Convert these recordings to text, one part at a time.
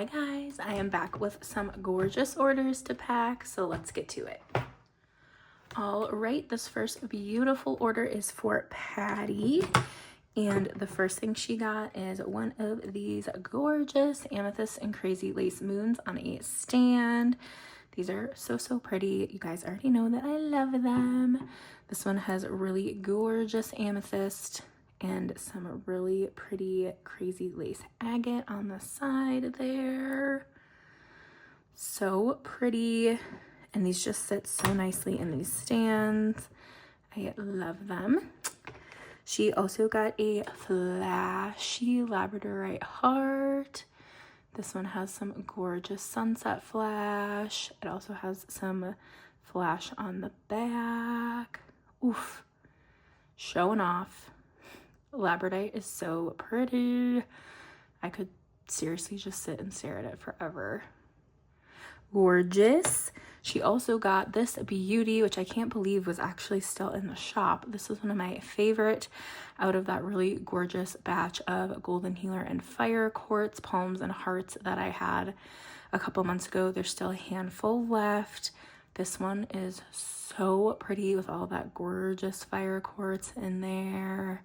Hi guys, I am back with some gorgeous orders to pack, so let's get to it. All right, this first beautiful order is for Patty, and the first thing she got is one of these gorgeous amethyst and crazy lace moons on a stand. These are so pretty. You guys already know that I love them. This one has really gorgeous amethyst and some really pretty crazy lace agate on the side there. So pretty. And these just sit so nicely in these stands. I love them. She also got a flashy labradorite heart. This one has some gorgeous sunset flash. It also has some flash on the back. Oof, showing off. Labradorite is so pretty. I could seriously just sit and stare at it forever. Gorgeous. She also got this beauty, which I can't believe was actually still in the shop. This is one of my favorite out of that really gorgeous batch of Golden Healer and Fire Quartz palms and hearts that I had a couple months ago. There's still a handful left. This one is so pretty with all that gorgeous fire quartz in there.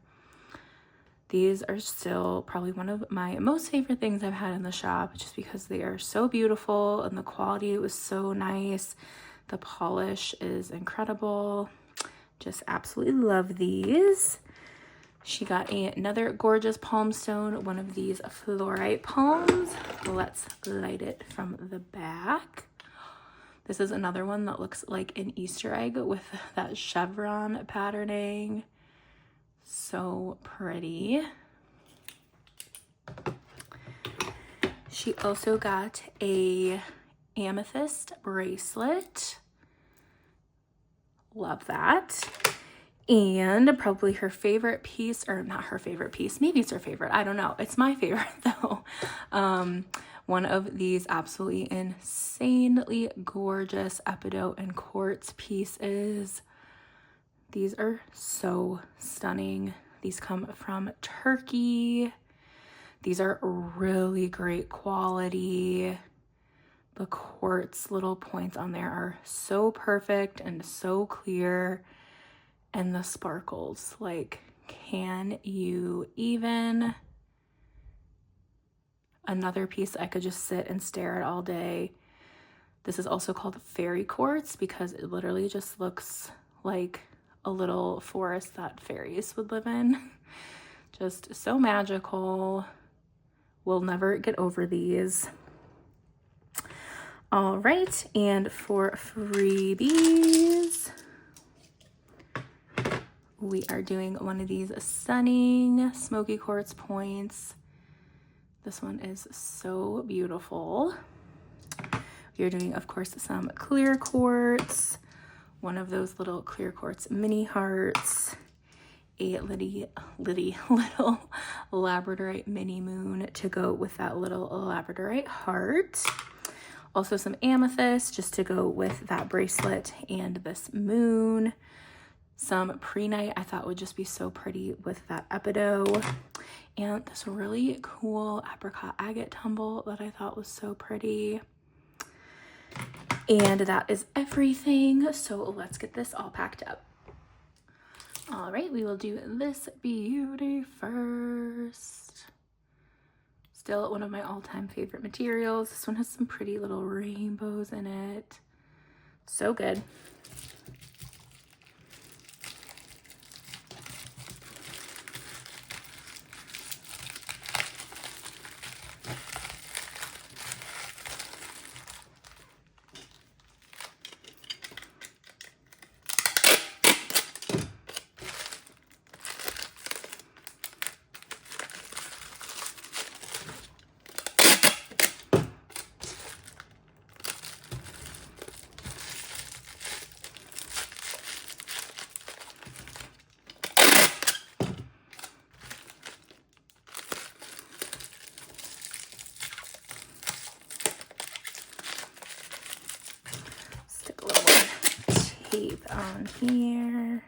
These are still probably one of my most favorite things I've had in the shop, just because they are so beautiful and the quality was so nice. The polish is incredible. Just absolutely love these. She got another gorgeous palm stone, one of these fluorite palms. Let's light it from the back. This is another one that looks like an Easter egg with that chevron patterning. So pretty. She also got a amethyst bracelet. Love that. And probably her favorite piece, or not her favorite piece, maybe it's her favorite, I don't know. It's my favorite though. One of these absolutely insanely gorgeous epidote and quartz pieces. These are so stunning. These come from Turkey. These are really great quality. The quartz little points on there are so perfect and so clear. And the sparkles, like, can you even? Another piece I could just sit and stare at all day. This is also called fairy quartz because it literally just looks like a little forest that fairies would live in. Just so magical. We'll never get over these. All right, and for freebies, we are doing one of these stunning smoky quartz points. This one is so beautiful. We are doing, of course, some clear quartz, one of those little clear quartz mini hearts, a little labradorite mini moon to go with that little labradorite heart. Also some amethyst just to go with that bracelet and this moon. Some prehnite I thought would just be so pretty with that epidote. And this really cool apricot agate tumble that I thought was so pretty. And that is everything. So let's get this all packed up. All right, we will do this beauty first. Still one of my all-time favorite materials. This one has some pretty little rainbows in it. So good. Tape on here.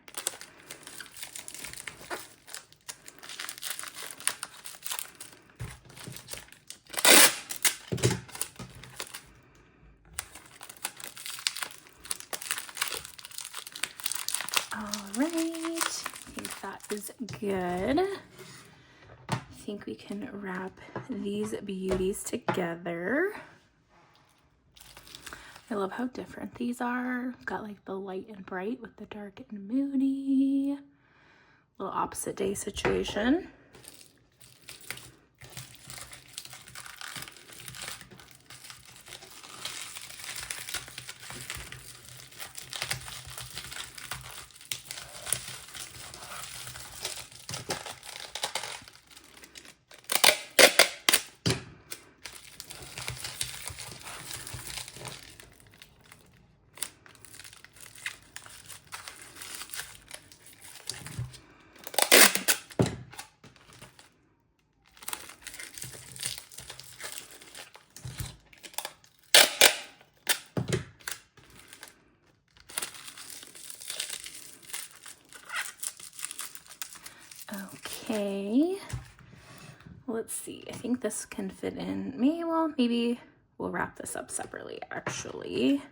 right, I think that is good. I think we can wrap these beauties together. I love how different these are. Got like the light and bright with the dark and moody. Little opposite day situation. Okay, let's see. I think this can fit in. Maybe we'll wrap this up separately, actually.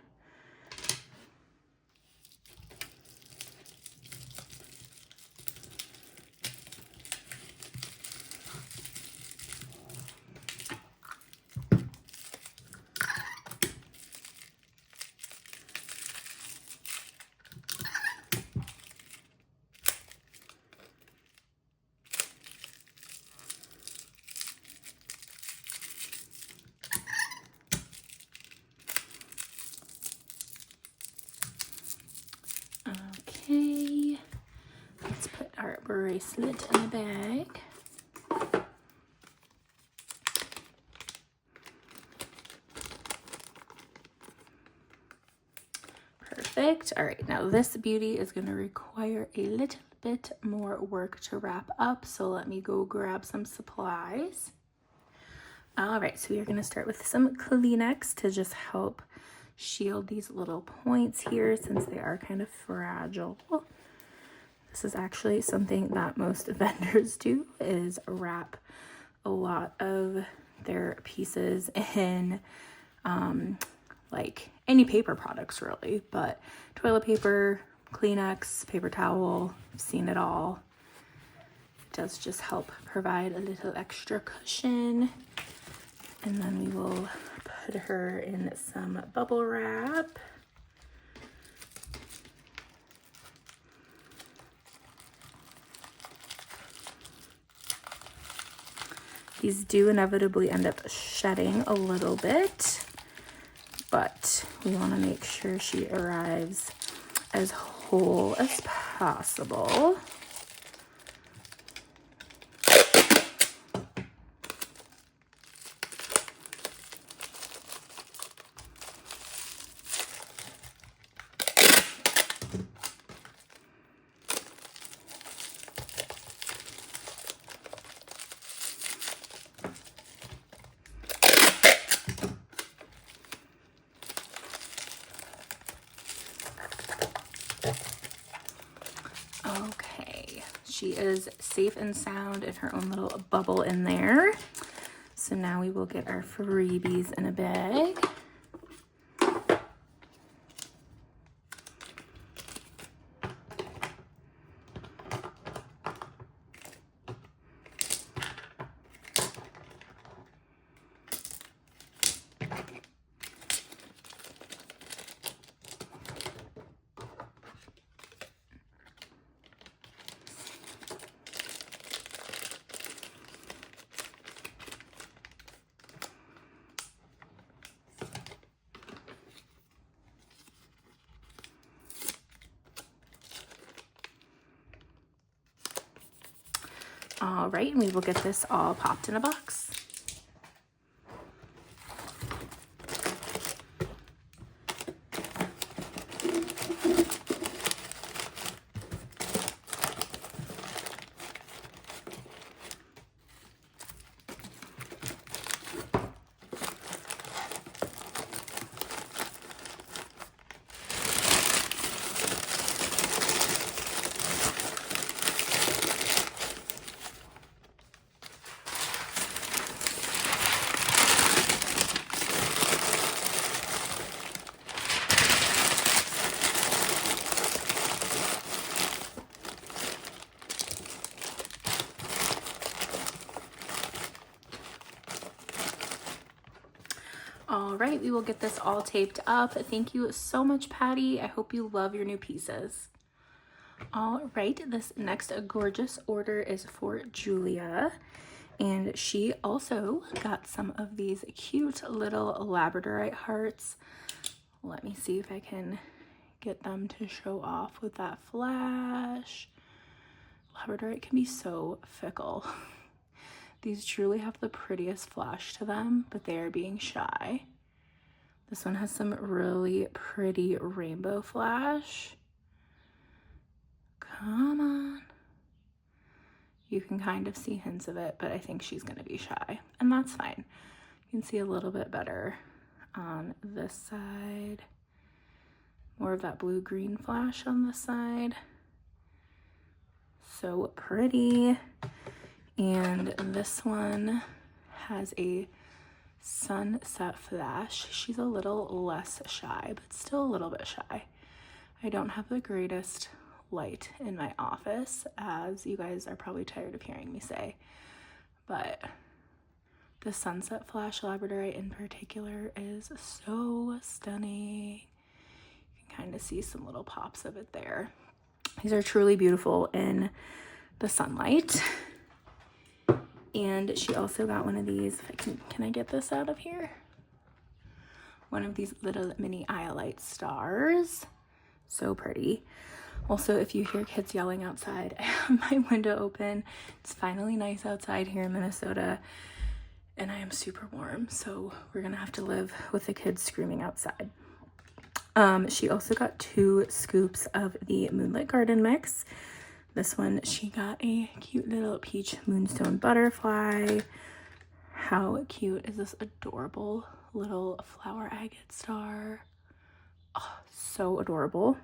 Okay, let's put our bracelet in the bag. Perfect. All right, now this beauty is going to require a little bit more work to wrap up, so let me go grab some supplies. All right, so we are going to start with some Kleenex to just help shield these little points here since they are kind of fragile. This is actually something that most vendors do, is wrap a lot of their pieces in like any paper products really, but toilet paper, Kleenex, paper towel, I've seen it all. It does just help provide a little extra cushion. And then we will put her in some bubble wrap. These do inevitably end up shedding a little bit, but we want to make sure she arrives as whole as possible. Okay, she is safe and sound in her own little bubble in there. So now we will get our freebies in a bag. All right, and we will get this all popped in a box. right, we will get this all taped up. Thank you so much, Patty. I hope you love your new pieces. All right, this next gorgeous order is for Julia. And she also got some of these cute little Labradorite hearts. Let me see if I can get them to show off with that flash. Labradorite can be so fickle. These truly have the prettiest flash to them, but they are being shy. This one has some really pretty rainbow flash. Come on. You can kind of see hints of it, but I think she's gonna be shy, and that's fine. You can see a little bit better on this side. More of that blue-green flash on this side. So pretty. And this one has a sunset flash. She's a little less shy, but still a little bit shy. I don't have the greatest light in my office, as you guys are probably tired of hearing me say, but the sunset flash Labradorite in particular is so stunning. You can kind of see some little pops of it there. These are truly beautiful in the sunlight. And she also got one of these, can I get this out of here? One of these little mini Iolite stars. So pretty. Also, if you hear kids yelling outside, I have my window open. It's finally nice outside here in Minnesota, and I am super warm, so we're gonna have to live with the kids screaming outside. She also got 2 scoops of the Moonlit Garden mix. This one, she got a cute little peach moonstone butterfly. How cute is this adorable little flower agate star? Oh, so adorable.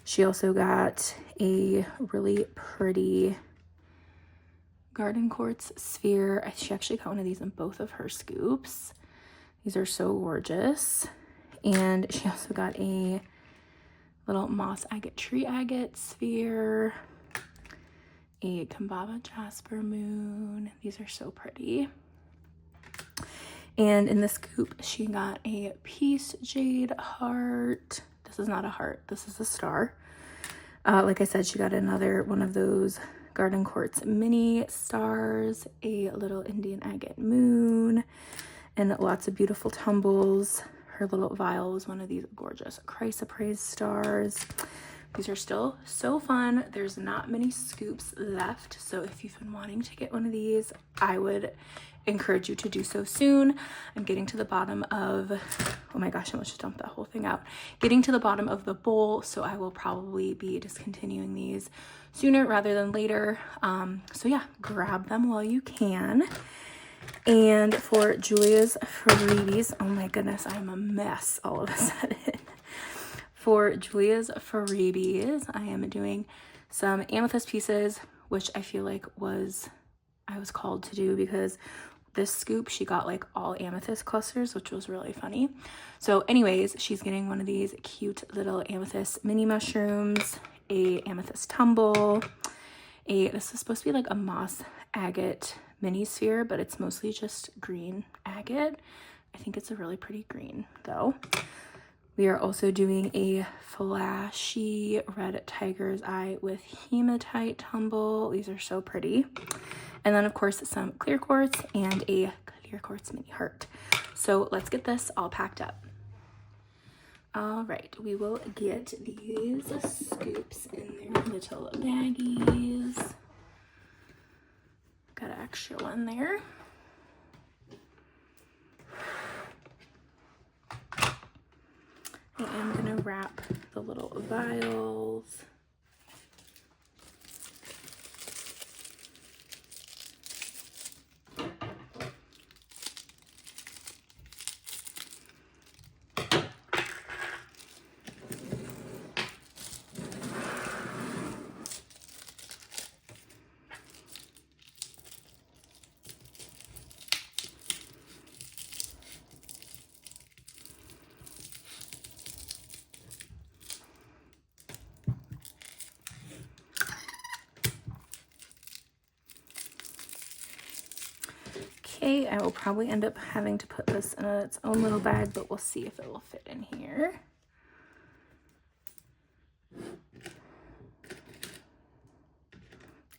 She also got a really pretty garden quartz sphere. She actually got one of these in both of her scoops. These are so gorgeous. And she also got a little moss agate tree agate sphere, a Kambaba jasper moon. These are so pretty. And in the scoop, she got a peace jade heart. This is not a heart, this is a star. Like I said, she got another one of those garden quartz mini stars, a little Indian agate moon, and lots of beautiful tumbles. Her little vial was one of these gorgeous chrysoprase stars. These are still so fun. There's not many scoops left, so if you've been wanting to get one of these, I would encourage you to do so soon. I'm getting to the bottom of, oh my gosh, I almost just dumped that whole thing out. Getting to the bottom of the bowl, so I will probably be discontinuing these sooner rather than later. So yeah, grab them while you can. And for Julia's freebies, oh my goodness, I'm a mess all of a sudden. For Julia's freebies, I am doing some amethyst pieces, which I feel like I was called to do because this scoop, she got like all amethyst clusters, which was really funny. So anyways, she's getting one of these cute little amethyst mini mushrooms, a amethyst tumble, this is supposed to be like a moss agate mini sphere, but it's mostly just green agate. I think it's a really pretty green though. We are also doing a flashy red tiger's eye with hematite tumble. These are so pretty. And then of course some clear quartz and a clear quartz mini heart. So let's get this all packed up. All right, we will get these scoops in their little baggies. Got an extra one there. I am gonna wrap the little vials. Okay, I will probably end up having to put this in its own little bag, but we'll see if it will fit in here.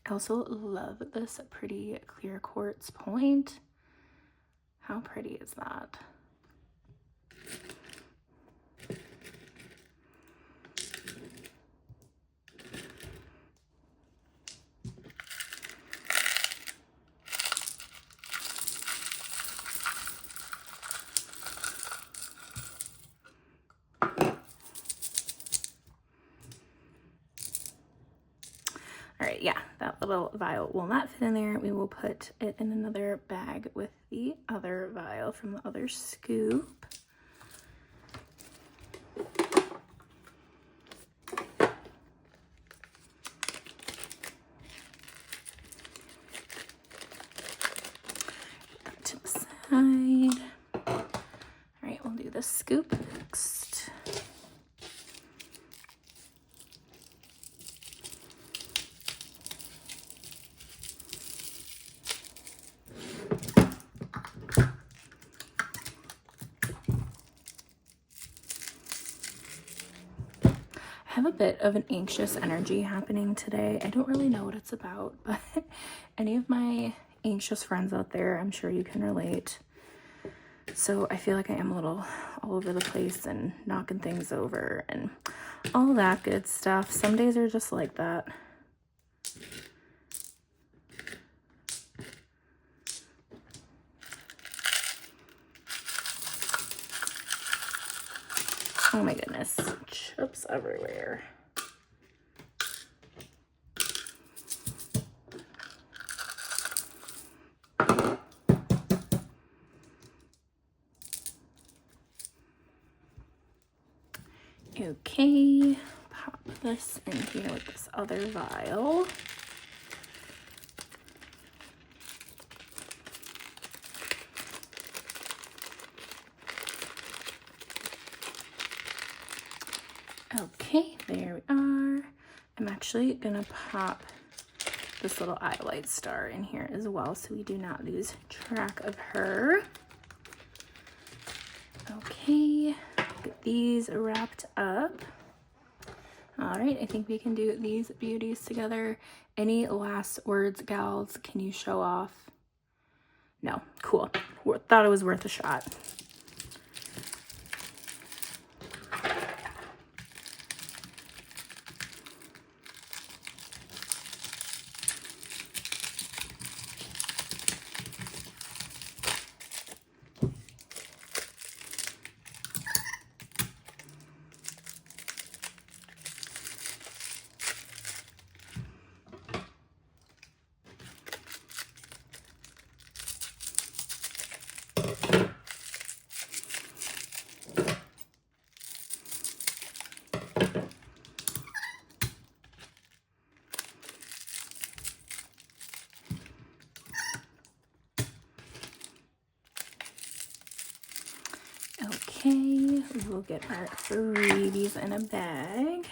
I also love this pretty clear quartz point. How pretty is that? All right, yeah, that little vial will not fit in there. We will put it in another bag with the other vial from the other scoop. Put that to the side. All right, we'll do the scoop next. I have a bit of an anxious energy happening today. I don't really know what it's about, but any of my anxious friends out there, I'm sure you can relate. So I feel like I am a little all over the place and knocking things over and all that good stuff. Some days are just like that. Oh my goodness, chips everywhere. Okay, pop this in here with this other vial. Okay, there we are. I'm actually gonna pop this little iolite star in here as well so we do not lose track of her. Okay, get these wrapped up. All right, I think we can do these beauties together. Any last words, gals? Can you show off? No, cool. Thought it was worth a shot. Okay, we'll get our freebies in a bag.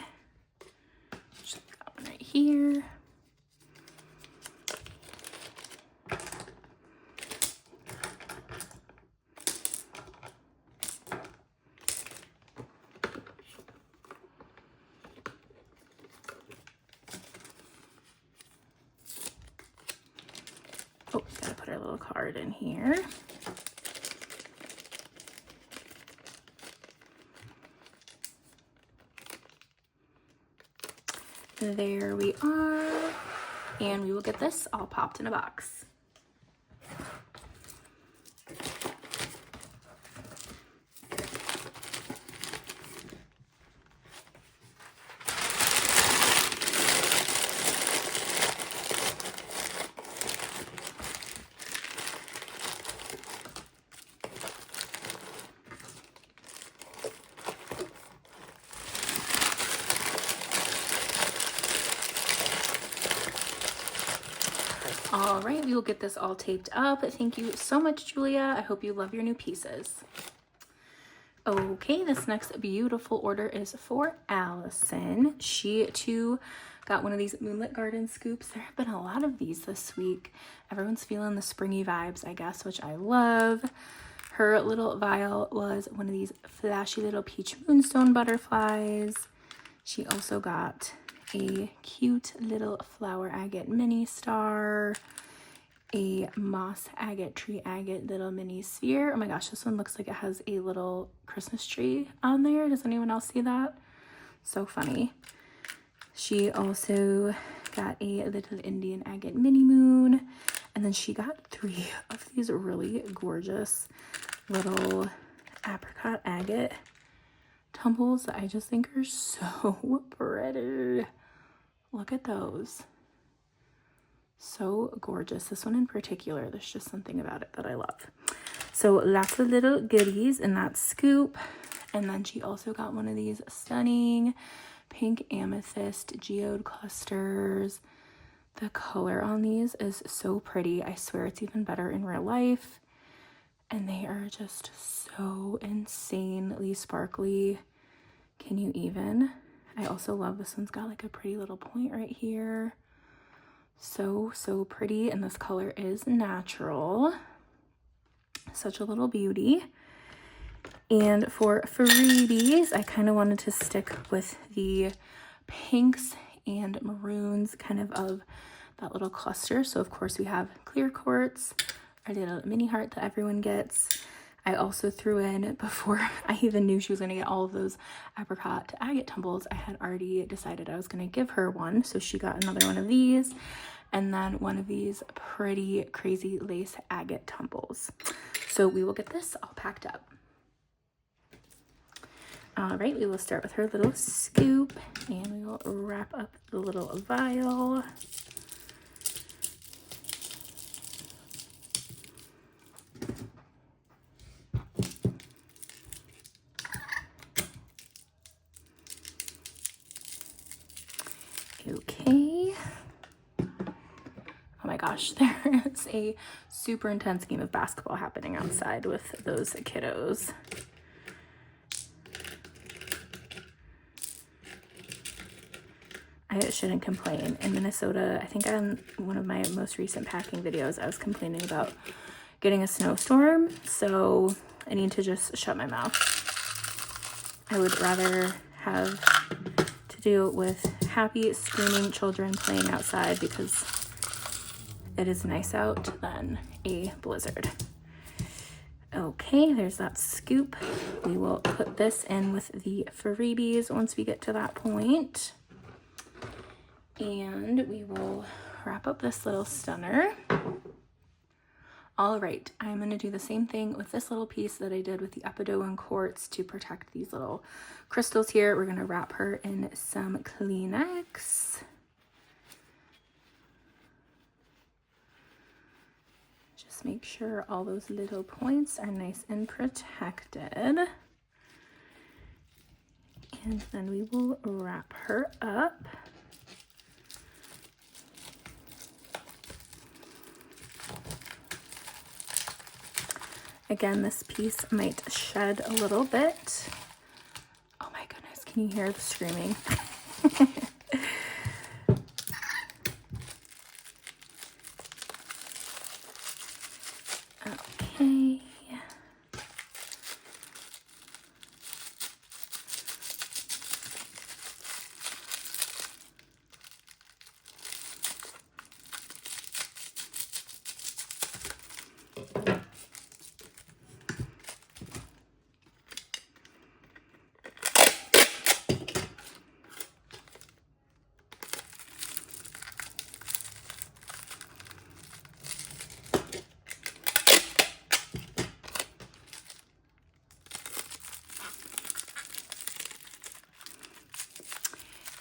Just got one right here. Oh, gotta put our little card in here. There we are, and we will get this all popped in a box. All right, we will get this all taped up. Thank you so much, Julia. I hope you love your new pieces. Okay, this next beautiful order is for Allison. She too got one of these Moonlit Garden scoops. There have been a lot of these this week. Everyone's feeling the springy vibes, I guess, which I love. Her little vial was one of these flashy little peach moonstone butterflies. She also got a cute little flower agate mini star, a moss agate tree agate little mini sphere. Oh my gosh, this one looks like it has a little Christmas tree on there. Does anyone else see that? So funny. She also got a little Indian agate mini moon, and then she got 3 of these really gorgeous little apricot agate tumbles that I just think are so pretty. Look at those. So gorgeous. This one in particular, there's just something about it that I love. So lots of little goodies in that scoop. And then she also got one of these stunning pink amethyst geode clusters. The color on these is so pretty. I swear it's even better in real life. And they are just so insanely sparkly. Can you even? I also love this one's got like a pretty little point right here. So pretty, and this color is natural. Such a little beauty. And for freebies, I kind of wanted to stick with the pinks and maroons kind of that little cluster. So of course we have clear quartz, our little mini heart that everyone gets. I also threw in, before I even knew she was going to get all of those apricot agate tumbles, I had already decided I was going to give her one. So she got another one of these, and then one of these pretty crazy lace agate tumbles. So we will get this all packed up. All right, we will start with her little scoop, and we will wrap up the little vial. Okay. Oh my gosh, there is a super intense game of basketball happening outside with those kiddos. I shouldn't complain. In Minnesota, I think on one of my most recent packing videos, I was complaining about getting a snowstorm, so I need to just shut my mouth. I would rather have to deal with happy, screaming children playing outside because it is nice out than a blizzard. Okay, there's that scoop. We will put this in with the freebies once we get to that point. And we will wrap up this little stunner. All right, I'm going to do the same thing with this little piece that I did with the Epidoan quartz to protect these little crystals here. We're going to wrap her in some Kleenex. Just make sure all those little points are nice and protected. And then we will wrap her up. Again, this piece might shed a little bit. Oh my goodness, can you hear the screaming? Okay.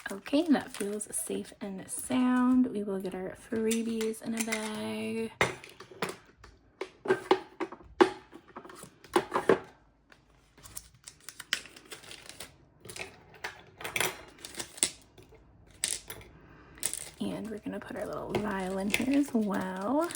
Okay, that feels safe and sound. We will get our freebies in a bag. And we're gonna put our little vial in here as well.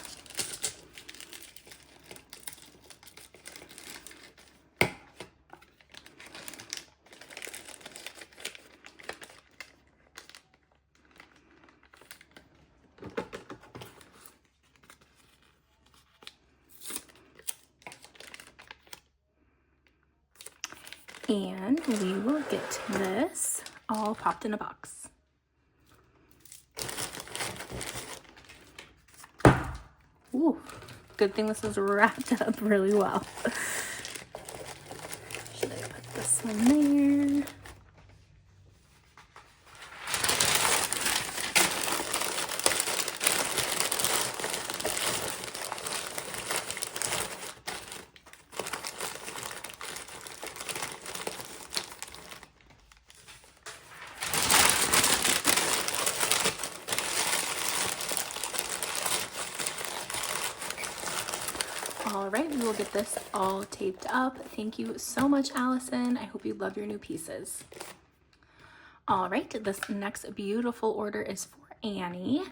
And we will get this all popped in a box. Ooh, good thing this is wrapped up really well. Should I put this one there? All right, we will get this all taped up. Thank you so much, Allison. I hope you love your new pieces. All right, this next beautiful order is for Annie,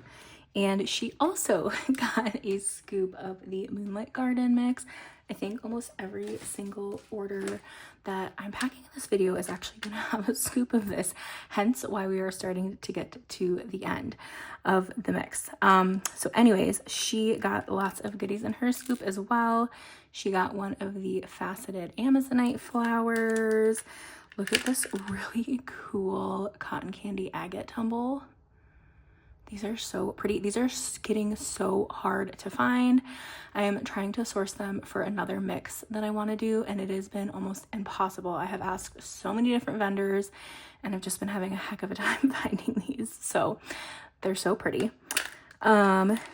and she also got a scoop of the Moonlit Garden mix. I think almost every single order that I'm packing in this video is actually going to have a scoop of this, hence why we are starting to get to the end of the mix. So anyways, she got lots of goodies in her scoop as well. She got one of the faceted Amazonite flowers. Look at this really cool cotton candy agate tumble. These are so pretty. These are getting so hard to find. I am trying to source them for another mix that I want to do, and it has been almost impossible. I have asked so many different vendors, and I've just been having a heck of a time finding these. So they're so pretty.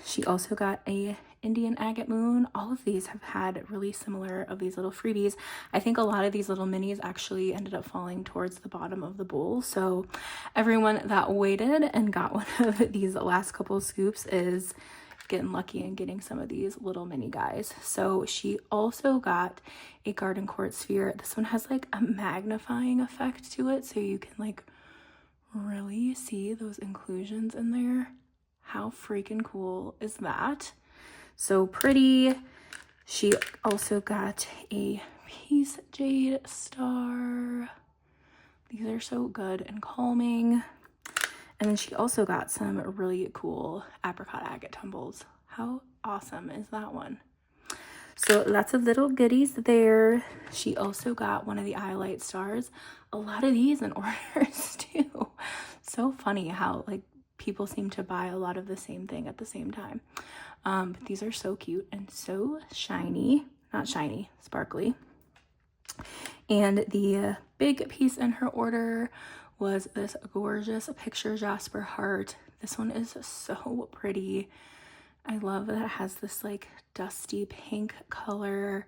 She also got a Indian agate moon. All of these have had really similar of these little freebies. I think a lot of these little minis actually ended up falling towards the bottom of the bowl. So everyone that waited and got one of these last couple scoops is getting lucky and getting some of these little mini guys. So she also got a garden quartz sphere. This one has like a magnifying effect to it, so you can like really see those inclusions in there. How freaking cool is that? So pretty. She also got a peace jade star. These are so good and calming. And then she also got some really cool apricot agate tumbles. How awesome is that one? So lots of little goodies there. She also got one of the eye light stars. A lot of these in orders too. So funny how like people seem to buy a lot of the same thing at the same time. But these are so cute and so shiny. Not shiny, sparkly. And the big piece in her order was this gorgeous picture jasper heart. This one is so pretty. I love that it has this like dusty pink color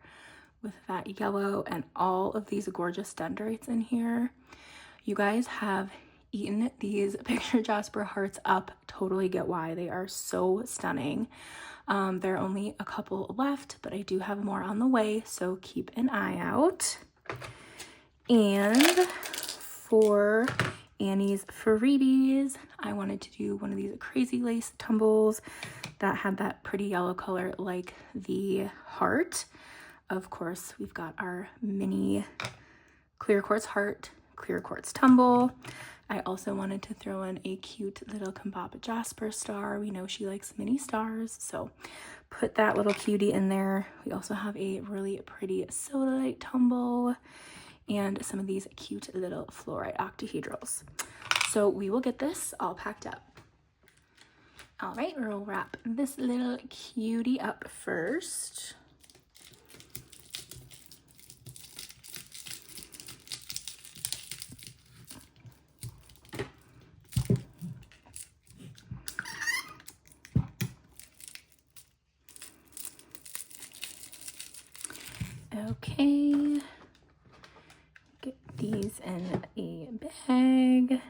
with that yellow and all of these gorgeous dendrites in here. You guys have eaten these picture jasper hearts up. Totally get why. They are so stunning. There are only a couple left, but I do have more on the way, so keep an eye out. And for Annie's freebies, I wanted to do one of these crazy lace tumbles that had that pretty yellow color like the heart. Of course, we've got our mini clear quartz heart, clear quartz tumble. I also wanted to throw in a cute little Kambaba Jasper star. We know she likes mini stars, so put that little cutie in there. We also have a really pretty sodalite tumble and some of these cute little fluorite octahedrals. So we will get this all packed up. All right, we'll wrap this little cutie up first. Okay, get these in a bag.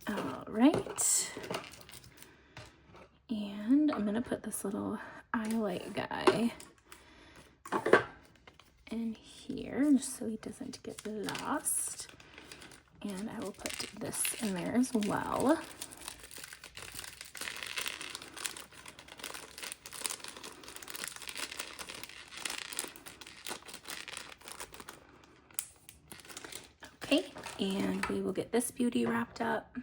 All right, and I'm gonna put this little highlight guy in here just so he doesn't get lost, and I will put this in there as well. And we will get this beauty wrapped up.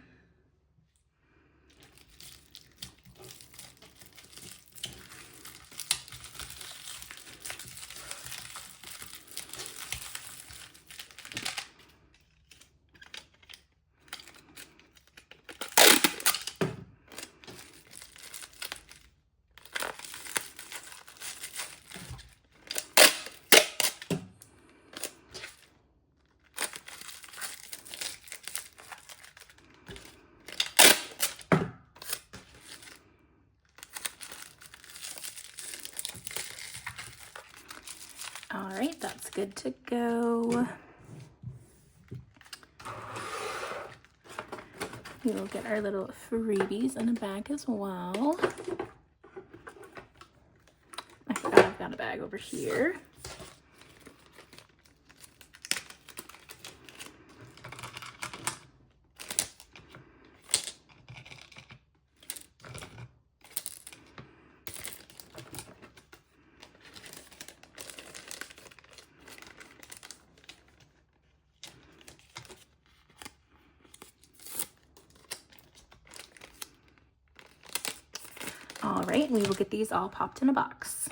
All right, that's good to go. We will get our little freebies in a bag as well. I forgot I've got a bag over here. All right, we will get these all popped in a box.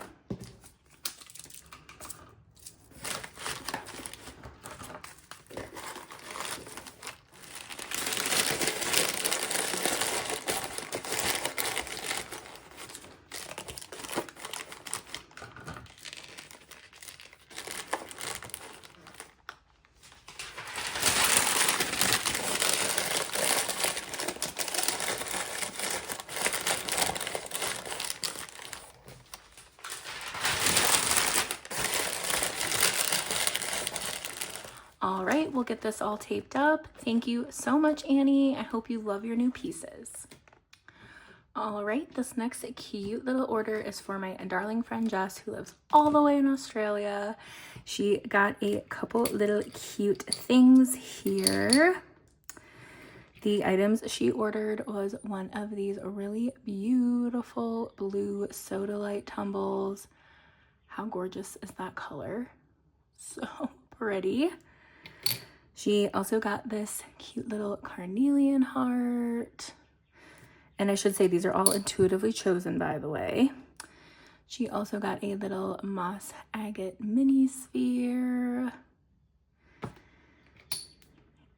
All right, we'll get this all taped up. Thank you so much, Annie. I hope you love your new pieces. All right, this next cute little order is for my darling friend Jess, who lives all the way in Australia. She got a couple little cute things here. The items she ordered was one of these really beautiful blue soda light tumbles. How gorgeous is that color? So pretty. She also got this cute little carnelian heart. And I should say these are all intuitively chosen, by the way. She also got a little moss agate mini sphere.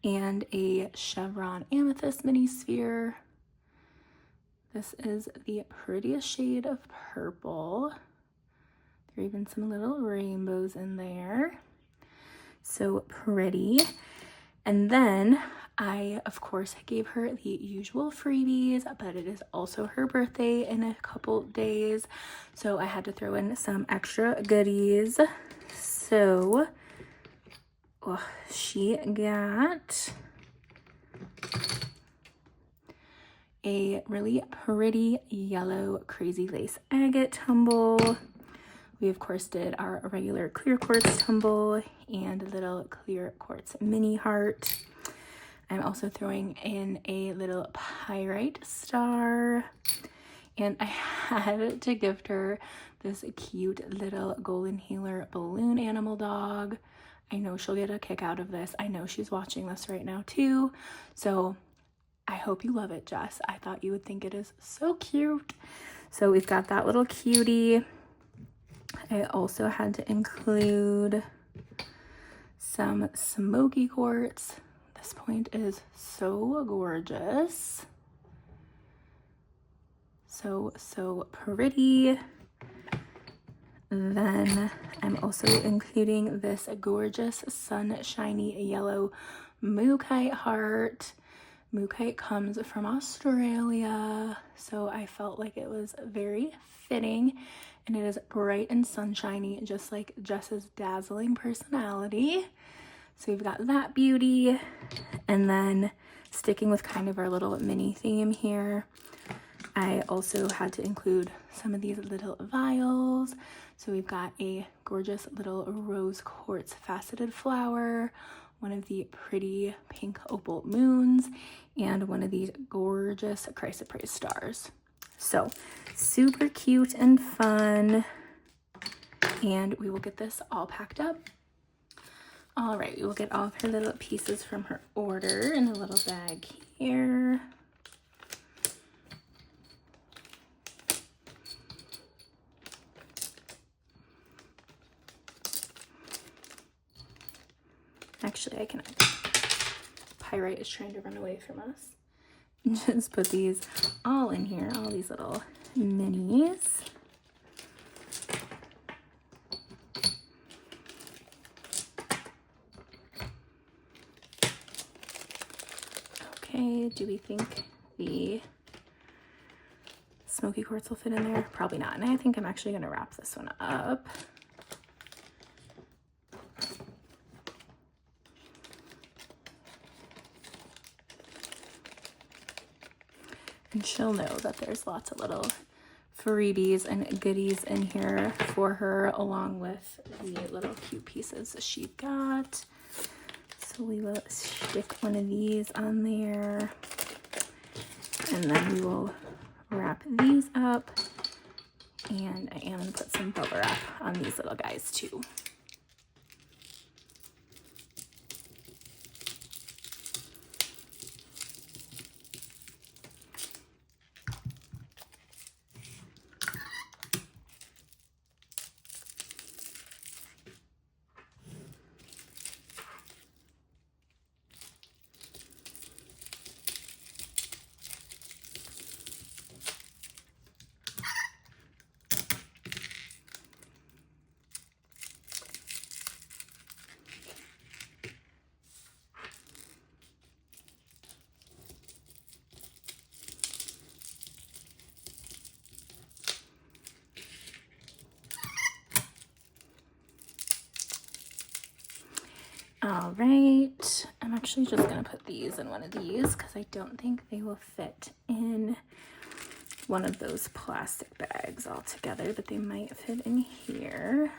And a chevron amethyst mini sphere. This is the prettiest shade of purple. There are even some little rainbows in there. So pretty. And then I, of course, gave her the usual freebies, but it is also her birthday in a couple days. So I had to throw in some extra goodies. So she got a really pretty yellow crazy lace agate tumble. We, of course, did our regular clear quartz tumble and a little clear quartz mini heart. I'm also throwing in a little pyrite star. And I had to gift her this cute little golden healer balloon animal dog. I know she'll get a kick out of this. I know she's watching this right now, too. So I hope you love it, Jess. I thought you would think it is so cute. So we've got that little cutie. I also had to include some smoky quartz. This point is so gorgeous. So pretty. Then I'm also including this gorgeous sunshiny yellow mookaite heart. Mookaite comes from Australia, so I felt like it was very fitting. And it is bright and sunshiny, just like Jess's dazzling personality. So we've got that beauty. And then sticking with kind of our little mini theme here, I also had to include some of these little vials. So we've got a gorgeous little rose quartz faceted flower, one of the pretty pink opal moons, and one of these gorgeous chrysoprase stars. So super cute and fun. And we will get this all packed up. All right, we will get all of her little pieces from her order in a little bag here. Actually, I can. Pyrite is trying to run away from us. Just put these all in here, all these little minis. Okay, do we think the smoky quartz will fit in there? Probably not. And I think I'm actually going to wrap this one up. And she'll know that there's lots of little freebies and goodies in here for her, along with the little cute pieces that she got. So we will stick one of these on there, and then we will wrap these up, and I am going to put some bubble wrap on these little guys too. All right, I'm actually just gonna put these in one of these because I don't think they will fit in one of those plastic bags all together, but they might fit in here.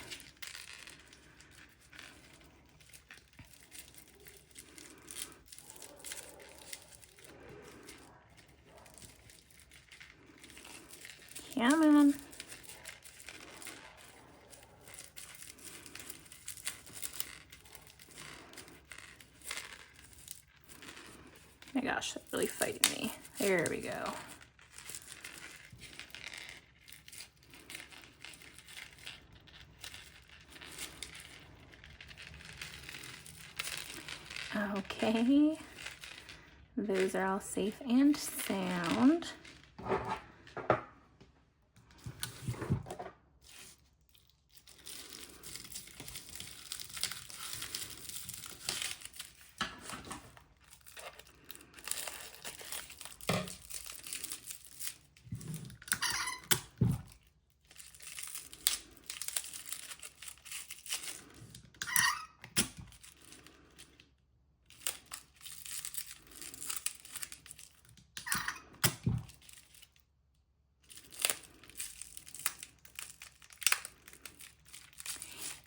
Come on. My gosh, that's really fighting me. There we go. Okay, those are all safe and sound.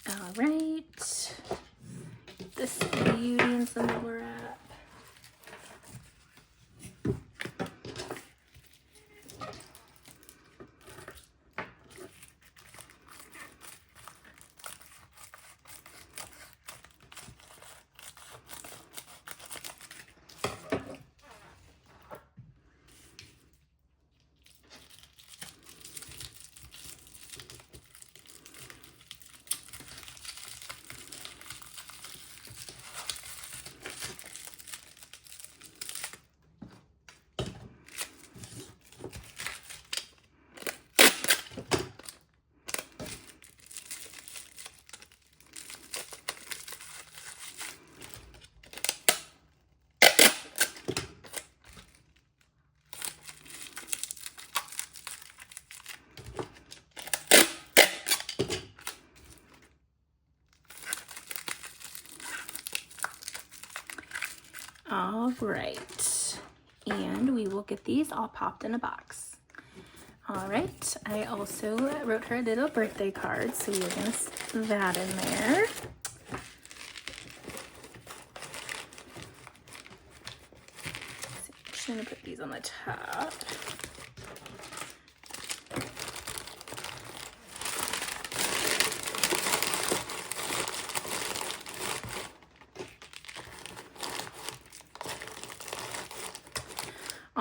All right, this beauty and some bubble wrap. All right, and we will get these all popped in a box. All right, I also wrote her a little birthday card, so we're gonna stick that in there. So I'm just gonna put these on the top.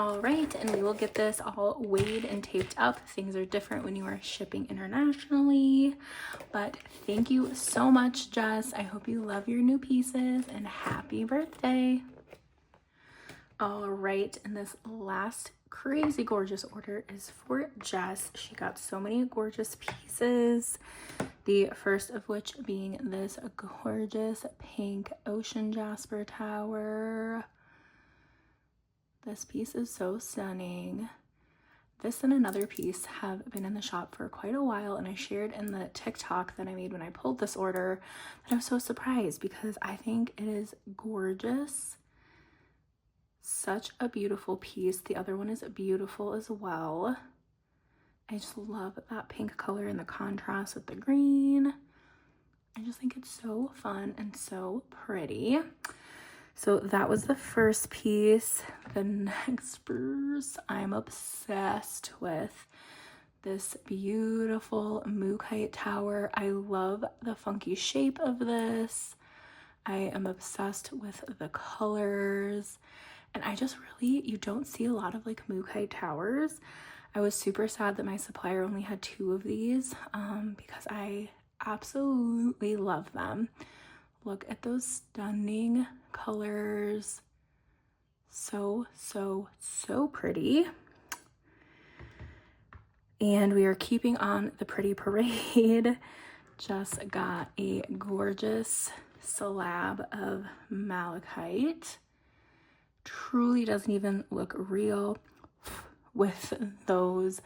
All right, and we will get this all weighed and taped up. Things are different when you are shipping internationally. But thank you so much, Jess. I hope you love your new pieces and happy birthday. All right, and this last crazy gorgeous order is for Jess. She got so many gorgeous pieces. The first of which being this gorgeous pink ocean jasper tower. This piece is so stunning. This and another piece have been in the shop for quite a while, and I shared in the TikTok that I made when I pulled this order that I was so surprised because I think it is gorgeous. Such a beautiful piece. The other one is beautiful as well. I just love that pink color and the contrast with the green. I just think it's so fun and so pretty. So that was the first piece. The next piece, I'm obsessed with this beautiful mookaite tower. I love the funky shape of this. I am obsessed with the colors. And I just really, you don't see a lot of like mookaite towers. I was super sad that my supplier only had 2 of these because I absolutely love them. Look at those stunning colors. So, so, so pretty. And we are keeping on the pretty parade. Just got a gorgeous slab of malachite. Truly doesn't even look real with those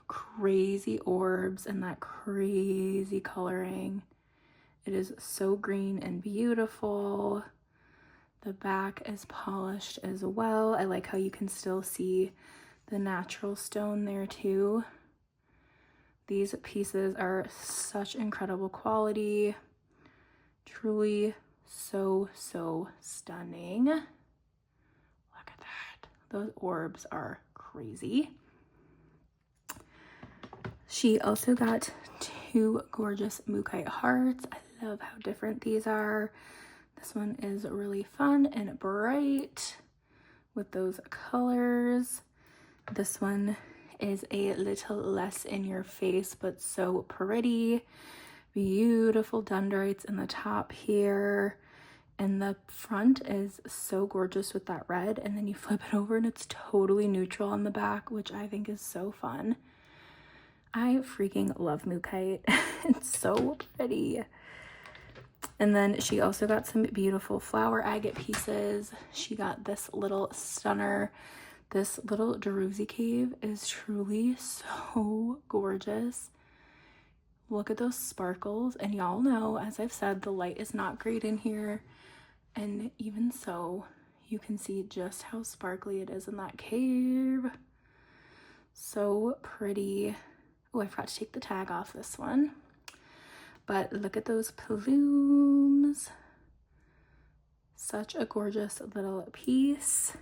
crazy orbs and that crazy coloring. It is so green and beautiful. The back is polished as well. I like how you can still see the natural stone there too. These pieces are such incredible quality. Truly so, so stunning. Look at that. Those orbs are crazy. She also got 2 gorgeous mookaite hearts. I love how different these are. This one is really fun and bright with those colors. This one is a little less in your face, but so pretty. Beautiful dendrites in the top here. And the front is so gorgeous with that red. And then you flip it over and it's totally neutral on the back, which I think is so fun. I freaking love mookaite. It's so pretty. And then she also got some beautiful flower agate pieces. She got this little stunner. This little Jerusi cave is truly so gorgeous. Look at those sparkles. And y'all know, as I've said, the light is not great in here. And even so, you can see just how sparkly it is in that cave. So pretty. Oh, I forgot to take the tag off this one. But look at those plumes. Such a gorgeous little piece.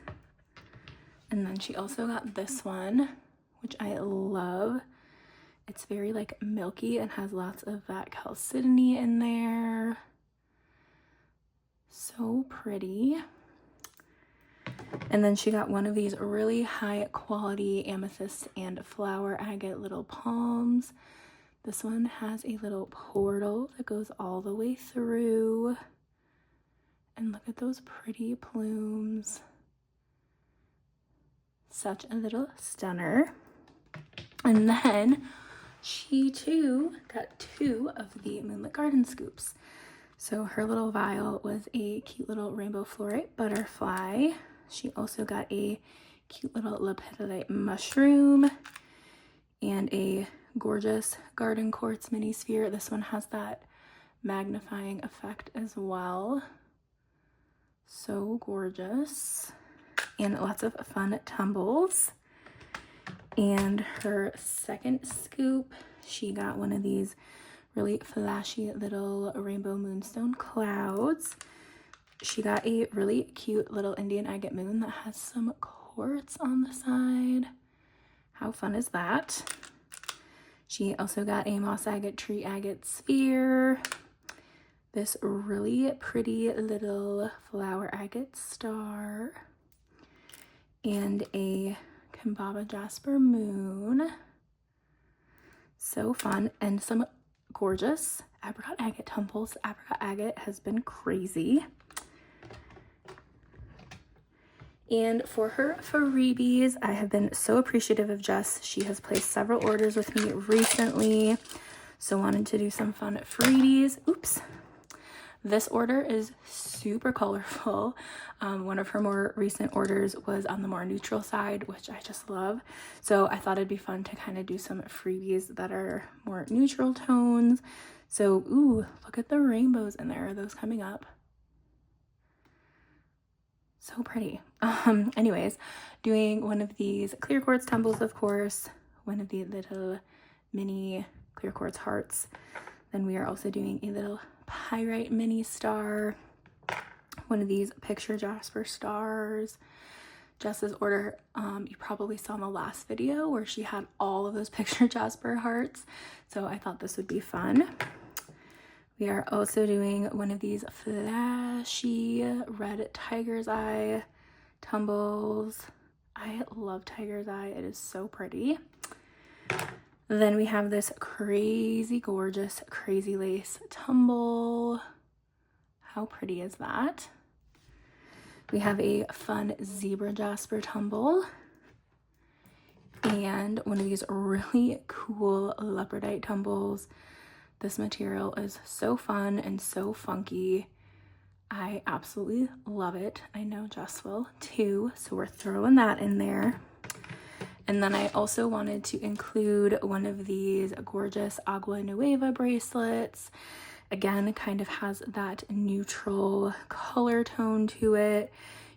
And then she also got this one, which I love. It's very like milky and has lots of that chalcedony in there. So pretty. And then she got one of these really high quality amethyst and flower agate little palms. This one has a little portal that goes all the way through. And look at those pretty plumes. Such a little stunner. And then she too got 2 of the Moonlit Garden scoops. So her little vial was a cute little rainbow fluorite butterfly. She also got a cute little lepidolite mushroom and a gorgeous garden quartz mini sphere. This one has that magnifying effect as well. So gorgeous. And lots of fun tumbles. And her second scoop, she got one of these really flashy little rainbow moonstone clouds. She got a really cute little Indian agate moon that has some quartz on the side. How fun is that? She also got a moss agate tree agate sphere. This really pretty little flower agate star. and a Kimbaba Jasper Moon. So fun. And some gorgeous apricot agate tumbles. Apricot agate has been crazy. And for her freebies, I have been so appreciative of Jess. She has placed several orders with me recently, so wanted to do some fun freebies. Oops. This order is super colorful. One of her more recent orders was on the more neutral side, which I just love. So I thought it'd be fun to kind of do some freebies that are more neutral tones. So, ooh, look at the rainbows in there. Are those coming up? So pretty. Anyways, doing one of these clear quartz tumbles, of course, one of the little mini clear quartz hearts. Then we are also doing a little pyrite mini star, one of these picture jasper stars. Jess's order, you probably saw in the last video where she had all of those picture jasper hearts. So I thought this would be fun. We are also doing one of these flashy red tiger's eye tumbles. I love tiger's eye. It is so pretty. Then we have this crazy gorgeous crazy lace tumble. How pretty is that? We have a fun zebra jasper tumble and one of these really cool leopardite tumbles. This material is so fun and so funky. I absolutely love it. I know Jess will too, so we're throwing that in there. And then I also wanted to include one of these gorgeous Agua Nueva bracelets. Again, it kind of has that neutral color tone to it.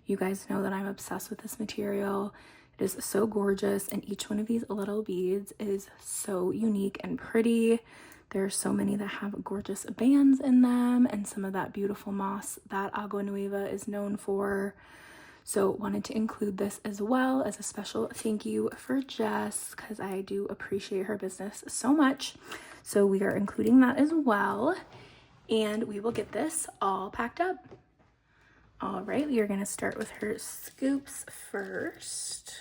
You guys know that I'm obsessed with this material. It is so gorgeous, and each one of these little beads is so unique and pretty. There are so many that have gorgeous bands in them and some of that beautiful moss that Agua Nueva is known for. So wanted to include this as well as a special thank you for Jess, because I do appreciate her business so much. So we are including that as well, and we will get this all packed up. All right, we are going to start with her scoops first.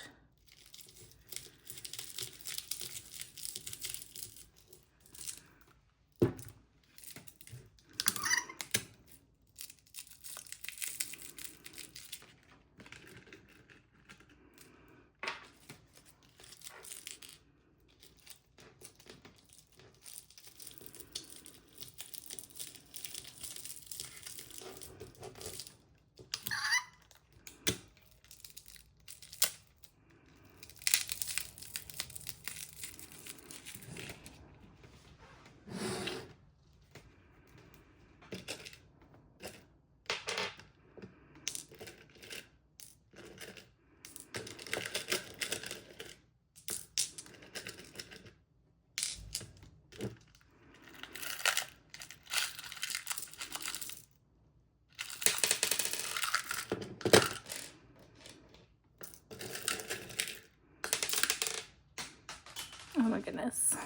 Oh my goodness.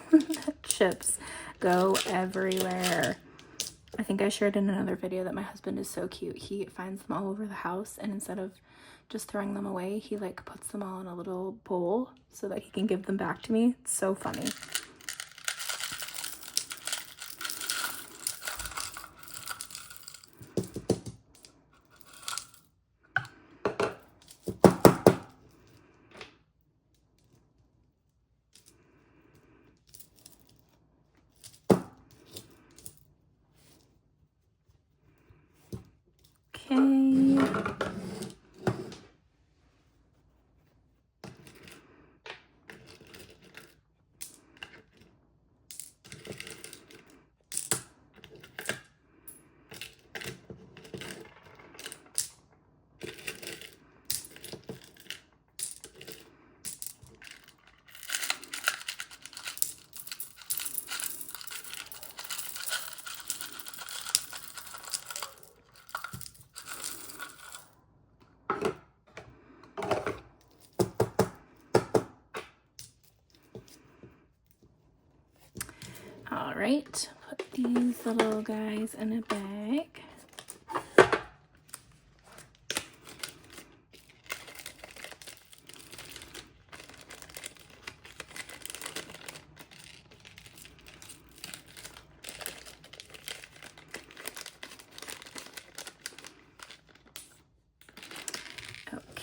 Chips go everywhere. I think I shared in another video that my husband is so cute. He finds them all over the house, and instead of just throwing them away, he like puts them all in a little bowl so that he can give them back to me. It's so funny. All right, put these little guys in a bag.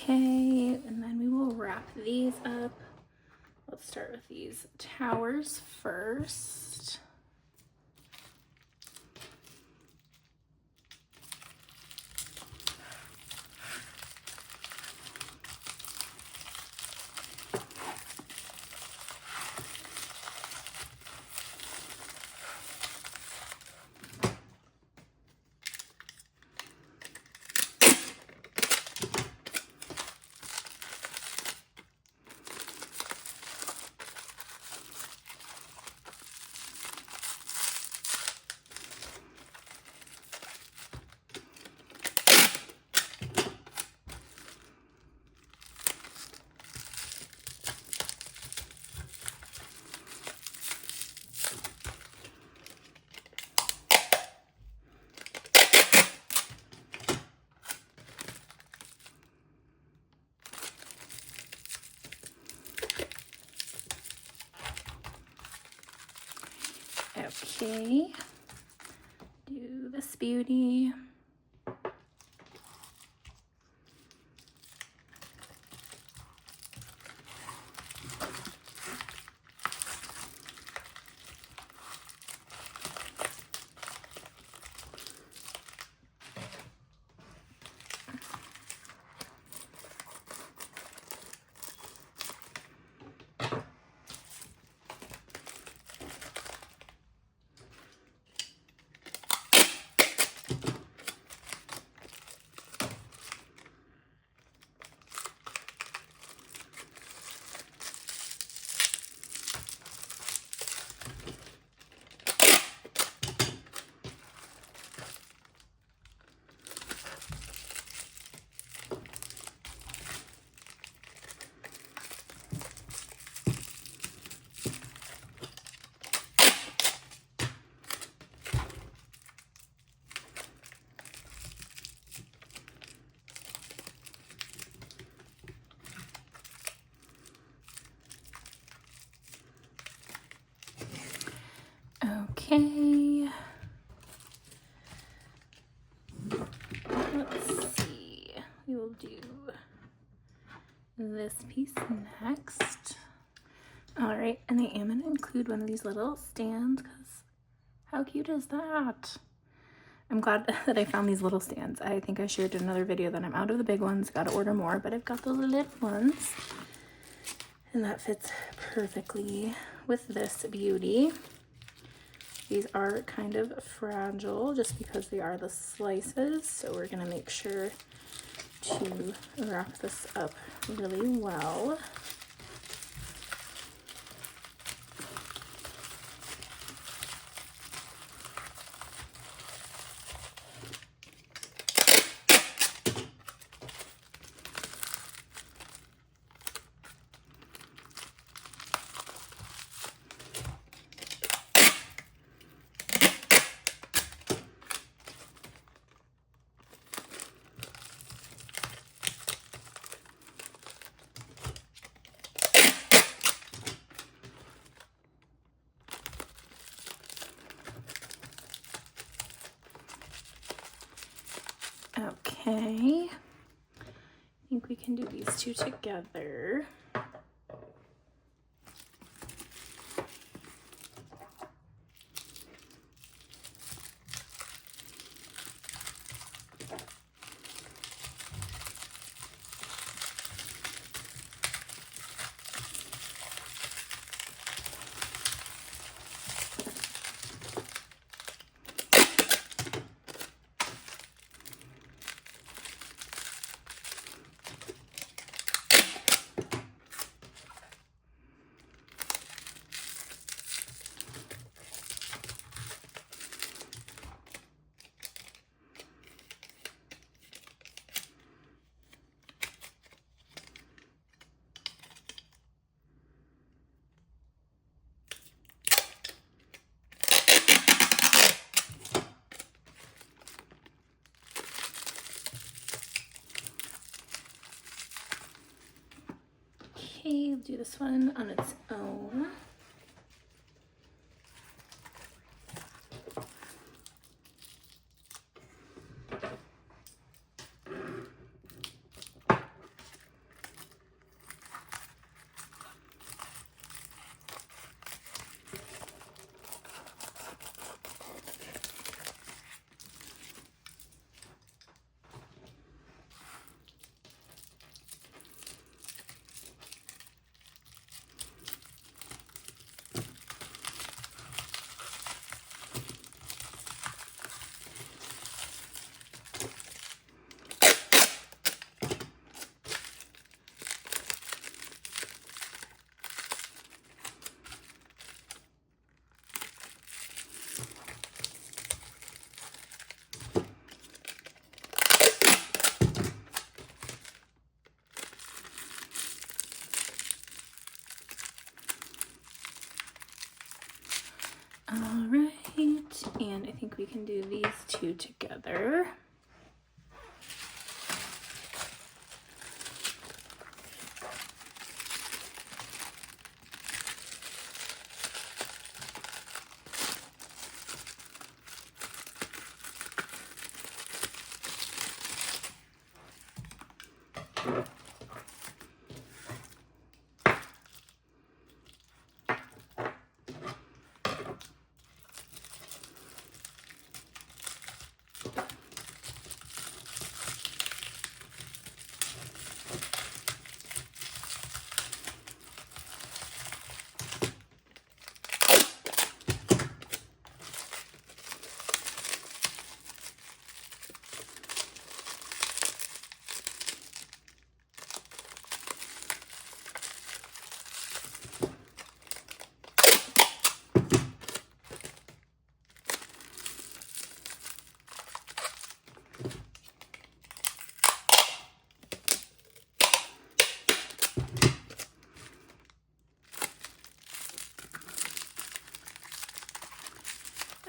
Okay, and then we will wrap these up. Let's start with these towers first. Okay, do this beauty. Okay. Let's see. We will do this piece next. All right, and I am going to include one of these little stands because how cute is that? I'm glad that I found these little stands. I think I shared in another video that I'm out of the big ones, got to order more, but I've got the little ones. And that fits perfectly with this beauty. These are kind of fragile just because they are the slices, so we're going to make sure to wrap this up really well. Okay, I think we can do these two together. Okay, do this one on its own. And I think we can do these two together.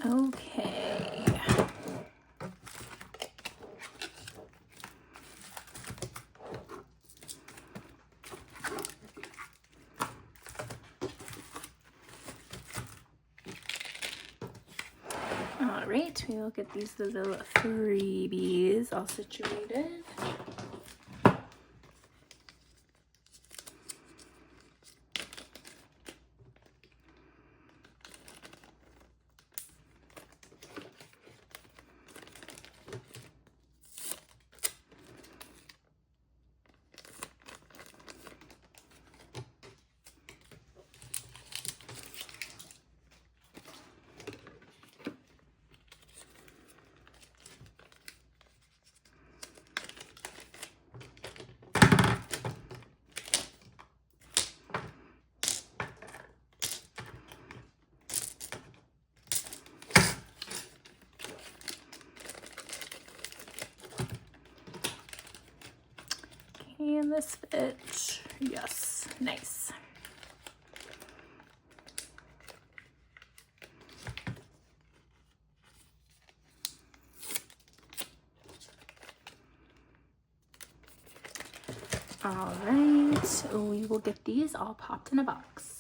Okay. All right, we will get these little freebies all situated. Can this fit? Yes, nice. All right, we will get these all popped in a box.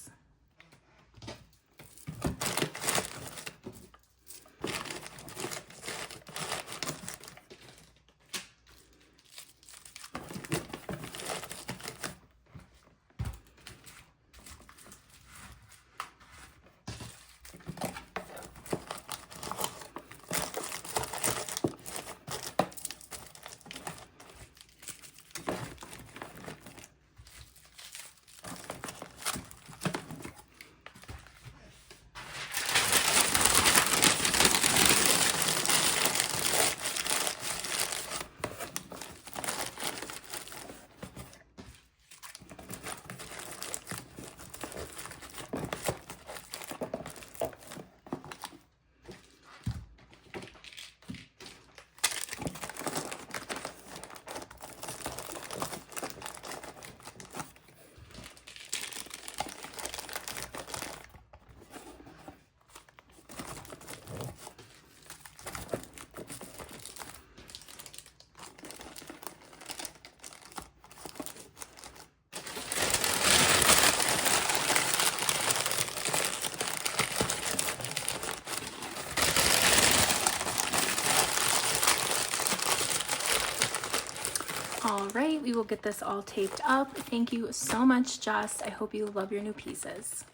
All right, we will get this all taped up. Thank you so much, Jess. I hope you love your new pieces.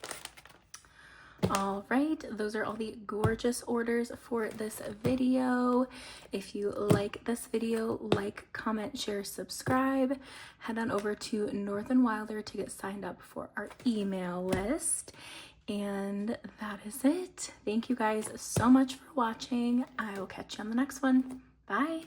All right, those are all the gorgeous orders for this video. If you like this video, like, comment, share, subscribe. Head on over to North and Wilder to get signed up for our email list. And that is it. Thank you guys so much for watching. I will catch you on the next one. Bye.